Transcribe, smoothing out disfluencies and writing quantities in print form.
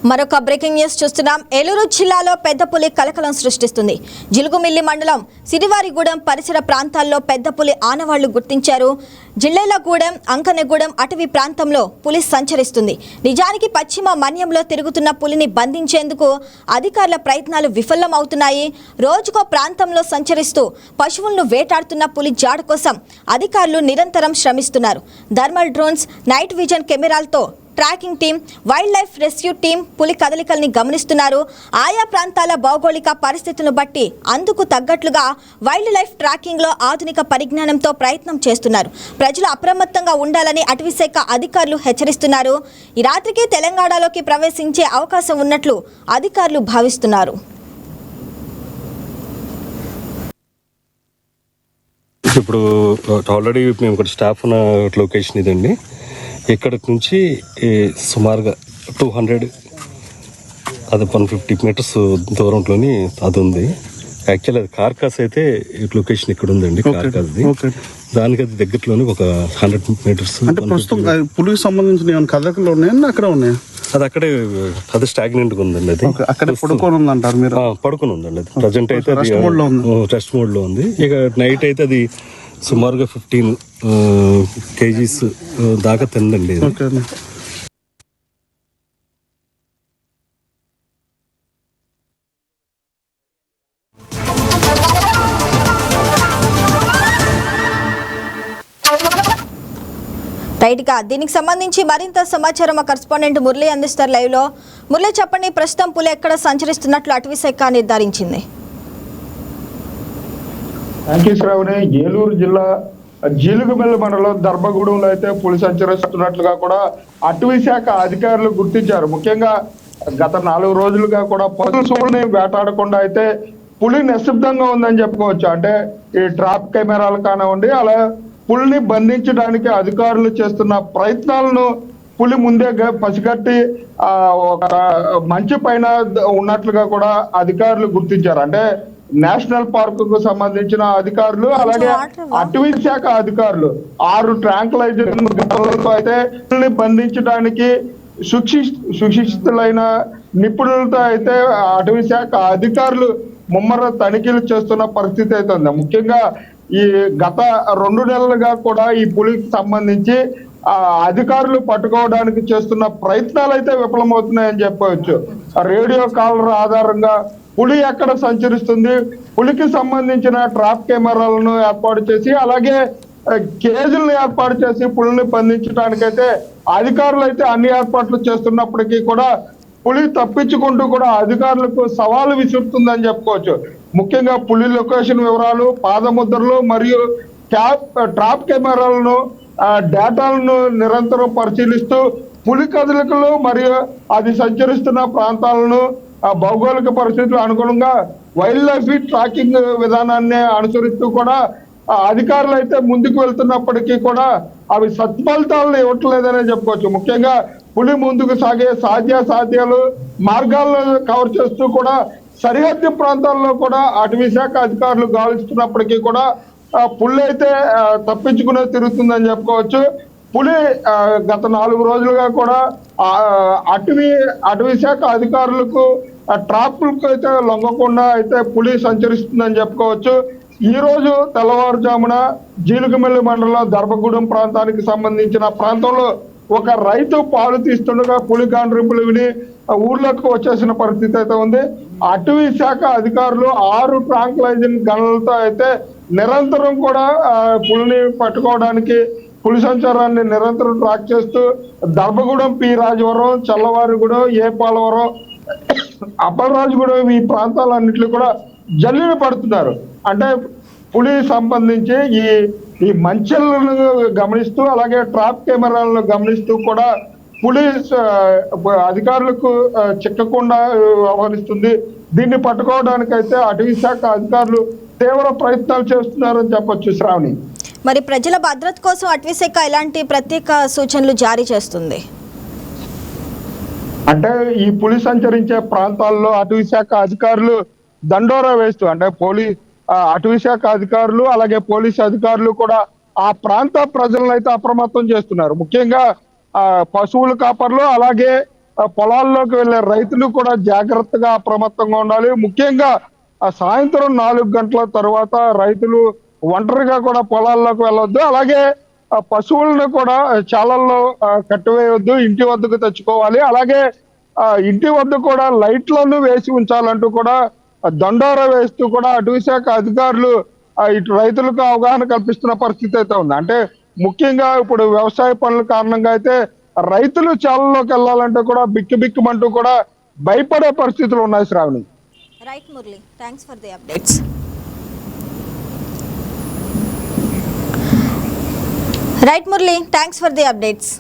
మరొక breaking news చూస్తున్నాం. ఏలూరు జిల్లాలో పెద్ద పులి కలకలం సృష్టిస్తుంది. జిలుగుమిల్లి మండలం సిరివారిగూడెం పరిసర ప్రాంతాల్లో పెద్ద పులి ఆనవాళ్లు గుర్తించారు. జిల్లేలగూడెం, అంకనగూడెం అటవీ ప్రాంతంలో పులి సంచరిస్తుంది. నిజానికి పశ్చిమ మన్యంలో తిరుగుతున్న పులిని బంధించేందుకు అధికారుల ప్రయత్నాలు విఫలమవుతున్నాయి. రోజుకో ప్రాంతంలో సంచరిస్తూ పశువులను వేటాడుతున్న పులి జాడ కోసం అధికారులు నిరంతరం శ్రమిస్తున్నారు. థర్మల్ డ్రోన్స్, నైట్ విజన్ కెమెరాలతో tracking team, wild life rescue team పులి కదలికల్ని గమనిస్తున్నారు. ఆయా ప్రాంతాల భౌగోళిక పరిస్థితులను బట్టి అందుకు తగ్గట్లుగా వైల్డ్ లైఫ్ ట్రాకింగ్లో ఆధునిక పరిజ్ఞానంతో ప్రయత్నం చేస్తున్నారు. ప్రజలు అప్రమత్తంగా ఉండాలని అటవీశాఖ అధికారులు హెచ్చరిస్తున్నారు. ఈ రాత్రికి తెలంగాణలోకి ప్రవేశించే అవకాశం ఉన్నట్లు అధికారులు భావిస్తున్నారు. ఇప్పుడు ఆల్రెడీ మేము ఇక్కడ స్టాఫ్ ఉన్న లొకేషన్ ఇదండి. ఇక్కడి నుంచి సుమారుగా 200 అది 150 మీటర్స్ దూరంలోని అది ఉంది. యాక్చువల్ అది కార్కాస్ అయితే లొకేషన్ ఇక్కడ ఉందండి. కార్కాస్ది దానికి అది దగ్గరలోని ఒక 100 మీటర్స్. అంటే ప్రస్తుతం పులికి సంబంధించిన కదలికలు ఉన్నాయని అక్కడ ఉన్నాయి. అది అక్కడే అది స్టాగ్నెంట్ ఉందండి. అది అక్కడే పడుకొని ఉందంటారు మీరు? పడుకొని ఉందండి. అది ప్రజెంట్ అయితే అది రెస్ట్ మోడ్ లో ఉంది. ఇక నైట్ అయితే అది సుమారుగా 15 kgs దాకా తిందండి. రైట్గా దీనికి సంబంధించి మరింత సమాచారం మా కరెస్పాండెంట్ మురళి అందిస్తారు లైవ్ లో. మురళి, చెప్పండి, ప్రస్తుతం పులి ఎక్కడ సంచరిస్తున్నట్లు అటవీశాఖ నిర్ధారించింది? శ్రావణి, ఏలూరు జిల్లా జీలుగుమిల్లి మండలం ధర్మగూడెంలో అయితే పులి సంచరిస్తున్నట్లుగా కూడా అటవీశాఖ అధికారులు గుర్తించారు. ముఖ్యంగా గత 4 రోజులుగా కూడా పశువుల్ని వేటాడకుండా అయితే పులి నిశ్శబ్దంగా ఉందని చెప్పుకోవచ్చు. అంటే ఈ ట్రాప్ కెమెరాలు కానివ్వండి, అలా పులిని బంధించడానికి అధికారులు చేస్తున్న ప్రయత్నాలను పులి ముందే పసిగట్టి ఒక మంచి పైన ఉన్నట్లుగా కూడా అధికారులు గుర్తించారు. అంటే నేషనల్ పార్క్ కు సంబంధించిన అధికారులు, అలాగే అటవీ శాఖ అధికారులు 6 ట్రాంక్లైజర్లతో అయితే పులిని బంధించడానికి సుశిక్షితులైన నిపుణులతో అయితే అటవీ శాఖ అధికారులు ముమ్మర తనిఖీలు చేస్తున్న పరిస్థితి అయితే ఉంది. ముఖ్యంగా ఈ గత 2 నెలలుగా కూడా ఈ పులికి సంబంధించి అధికారులు పట్టుకోవడానికి చేస్తున్న ప్రయత్నాలు అయితే విఫలమవుతున్నాయని చెప్పవచ్చు. రేడియో కాలర్ ఆధారంగా పులి ఎక్కడ సంచరిస్తుంది, పులికి సంబంధించిన ట్రాప్ కెమెరాలను ఏర్పాటు చేసి, అలాగే కేజీలను ఏర్పాటు చేసి పులిని బంధించడానికైతే అధికారులు అయితే అన్ని ఏర్పాట్లు చేస్తున్నప్పటికీ కూడా పులి తప్పించుకుంటూ కూడా అధికారులకు సవాలు విసురుతుందని చెప్పుకోవచ్చు. ముఖ్యంగా పులి లొకేషన్ వివరాలు, పాదముద్రలు మరియు ట్రాప్ కెమెరాలను డేటాలను నిరంతరం పరిశీలిస్తూ పులి కదలికలు మరియు అది సంచరిస్తున్న ప్రాంతాలను భౌగోళిక పరిస్థితులు అనుగుణంగా వైల్డ్ లైఫ్ ట్రాకింగ్ విధానాన్ని అనుసరిస్తూ కూడా అధికారులు అయితే ముందుకు వెళ్తున్నప్పటికీ కూడా అవి సత్ఫలితాలను ఇవ్వట్లేదనే చెప్పుకోవచ్చు. ముఖ్యంగా పులి ముందుకు సాగే సాధ్యాలు మార్గాలను కవర్ చేస్తూ కూడా సరిహద్దు ప్రాంతాల్లో కూడా అటవీ శాఖ అధికారులు గాలిస్తున్నప్పటికీ కూడా పులి అయితే తప్పించుకునే తిరుగుతుందని చెప్పుకోవచ్చు. పులి గత 4 రోజులుగా కూడా అటవీ శాఖ అధికారులకు ట్రాప్లకు అయితే లొంగకుండా అయితే పులి సంచరిస్తుందని చెప్పుకోవచ్చు. ఈ రోజు తెల్లవారుజామున జీలుగుమిల్లి మండలం ధర్మగూడెం ప్రాంతానికి సంబంధించిన ప్రాంతంలో ఒక రైతు పాలు తీస్తుండగా పులి గాండ్రింపులు విని ఊర్లోకి వచ్చేసిన పరిస్థితి అయితే ఉంది. అటవీ శాఖ అధికారులు 6 ట్రాంక్లైజింగ్ గన్లతో అయితే నిరంతరం కూడా పులిని పట్టుకోవడానికి పులి సంచారాన్ని నిరంతరం ట్రాక్ చేస్తూ ధర్మగూడెం, పి రాజవరం, చల్లవారిగూడెం, ఏ పోలవరం, అప్పలరాజుగూడెం ఈ ప్రాంతాలన్నింటిలో కూడా జల్లులు పడుతున్నారు. అంటే పులి సంబంధించి ఈ మంచెలను గమనిస్తూ, అలాగే ట్రాప్ కెమెరాలను గమనిస్తూ కూడా పులిస్ అధికారులకు చిక్కకుండా వ్యవహరిస్తుంది. దీన్ని పట్టుకోవడానికైతే అటవీ శాఖ అధికారులు తీవ్ర ప్రయత్నాలు చేస్తున్నారని చెప్పొచ్చు. శ్రావణి, మరి ప్రజల భద్రత కోసం అటవీశాఖ ఎలాంటి ప్రత్యేక సూచనలు జారీ చేస్తుంది? అంటే ఈ పులి సంచరించే ప్రాంతాల్లో అటవీ శాఖ అధికారులు దండోరా వేస్తూ, అంటే అటవీ శాఖ అధికారులు అలాగే పోలీసు అధికారులు కూడా ఆ ప్రాంత ప్రజలను అయితే అప్రమత్తం చేస్తున్నారు. ముఖ్యంగా పశువుల కాపర్లు, అలాగే పొలాల్లోకి వెళ్లే రైతులు కూడా జాగ్రత్తగా అప్రమత్తంగా ఉండాలి. ముఖ్యంగా సాయంత్రం 4 గంటల తర్వాత రైతులు ఒంటరిగా కూడా పొలాల్లోకి వెళ్ళొద్దు. అలాగే పశువులను కూడా చాలల్లో కట్టివేయొద్దు, ఇంటి వద్దకు తెచ్చుకోవాలి. అలాగే ఇంటి వద్ద కూడా లైట్లను వేసి ఉంచాలంటూ కూడా దండోరా వేస్తూ కూడా అటవీ శాఖ అధికారులు ఇటు రైతులకు అవగాహన కల్పిస్తున్న పరిస్థితి అయితే ఉంది. అంటే ముఖ్యంగా ఇప్పుడు వ్యవసాయ పనుల కారణంగా అయితే రైతులు చాలల్లోకి వెళ్ళాలంటే కూడా బిక్కుమంటూ కూడా భయపడే పరిస్థితులు ఉన్నాయి Shravani. Right Murali, thanks for the updates. Right Murali, thanks for the updates.